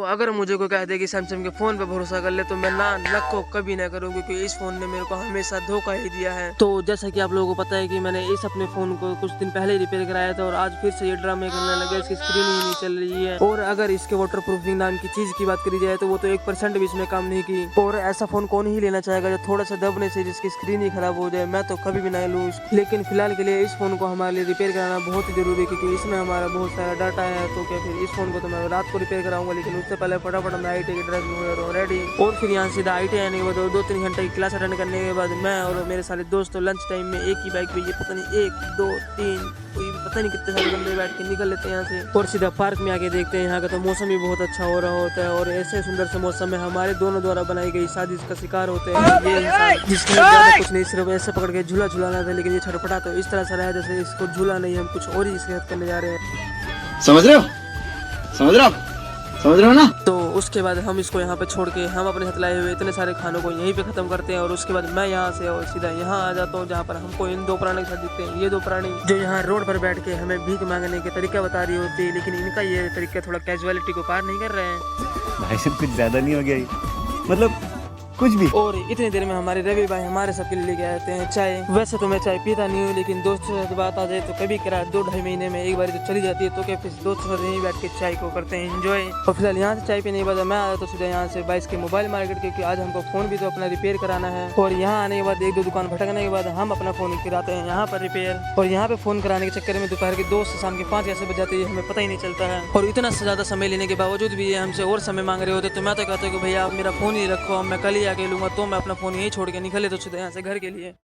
अगर मुझे कोई कह दे कि सैमसंग के फोन पे भरोसा कर ले तो मैं ना लक को कभी ना करूँ, क्योंकि इस फोन ने मेरे को हमेशा धोखा ही दिया है। तो जैसा कि आप लोगों को पता है कि मैंने इस अपने फोन को कुछ दिन पहले रिपेयर कराया था और आज फिर से ये ड्रामे करने लगे, इसकी स्क्रीन ही नहीं चल रही है। और अगर इसके वाटर प्रूफिंग नाम की चीज की बात करी जाए तो वो तो 1% भी इसमें काम नहीं की। और ऐसा फोन कौन ही लेना चाहेगा जो थोड़ा सा दबने से जिसकी स्क्रीन ही खराब हो जाए। मैं तो कभी भी ना लूँ, लेकिन फिलहाल के लिए इस फोन को हमारे लिए रिपेयर कराना बहुत ही जरूरी है, क्योंकि इसमें हमारा बहुत सारा डाटा है। तो क्या फिर इस फोन को तो मैं रात को रिपेयर कराऊंगा, लेकिन उससे पहले फटाफट मैं IIT की ड्रेस में रेडी। और फिर यहाँ सीधा IIT आने के बाद 2-3 घंटे की क्लास अटेंड करने के बाद मैं और मेरे सारे दोस्तों लंच टाइम में एक ही बाइक पे, ये पता नहीं 1 2 3 कोई पता नहीं कितने सारे बंदे बैठ के निकल लेते हैं यहाँ से। और सीधा पार्क में आके देखते हैं यहाँ का तो मौसम भी बहुत अच्छा हो रहा होता है। और ऐसे सुंदर से मौसम में हमारे दोनों द्वारा बनाई गई शादी का शिकार होते हैं ये इंसान, जिसके ज्यादा कुछ नहीं, सिर्फ ऐसे पकड़ के झूला झूलाना था, लेकिन ये छटपटा तो इस तरह से रहा जैसे इसको झूला नहीं, हम कुछ और ही सेहत करने जा रहे हैं। समझ रहे हो, समझ रहे हो, समझ रहे हो ना। तो उसके बाद हम इसको यहाँ पे छोड़ के हम अपने साथ लाए हुए इतने सारे खानों को यहीं पे खत्म करते हैं। और उसके बाद मैं यहाँ से और सीधा यहाँ आ जाता हूँ जहाँ पर हमको इन 2 प्राणी के साथ दिखते हैं। ये 2 प्राणी जो यहाँ रोड पर बैठ के हमें भीख मांगने के तरीका बता रही होती है, लेकिन इनका ये तरीका थोड़ा कैजुअलिटी को पार नहीं कर रहे हैं। भाई साहब कुछ ज्यादा नहीं हो गया ये? मतलब कुछ भी। और इतनी देर में हमारे रवि भाई हमारे सबके लिए लेके आते हैं चाय। वैसे तो मैं चाय पीता नहीं हूँ, लेकिन दोस्तों से बात आ जाए तो कभी करा 2-2.5 महीने में एक बार तो चली जाती है। तो क्या फिर दोस्तों से यहीं बैठ के चाय को करते हैं एंजॉय। और फिलहाल यहाँ से चाय पीने के बाद मैं आया तो सीधा यहाँ से 22 के मोबाइल मार्केट, क्योंकि आज हमको फोन भी तो अपना रिपेयर कराना है। और यहाँ आने के बाद 1-2 दुकान भटकने के बाद हम अपना फोन कराते हैं यहाँ पर रिपेयर। और यहाँ पे फोन कराने के चक्कर में दोपहर के 2 से शाम के 5 कैसे बज जाते हैं हमें पता ही नहीं चलता है। और इतना ज्यादा समय लेने के बावजूद भी ये हमसे और समय मांग रहे होते, तो मैं तो कहता हूँ कि भैया आप मेरा फोन ही रखो, मैं कल ही आके लूंगा। तो मैं अपना फोन यहीं छोड़ के निकले तो सीधा यहाँ से घर के लिए।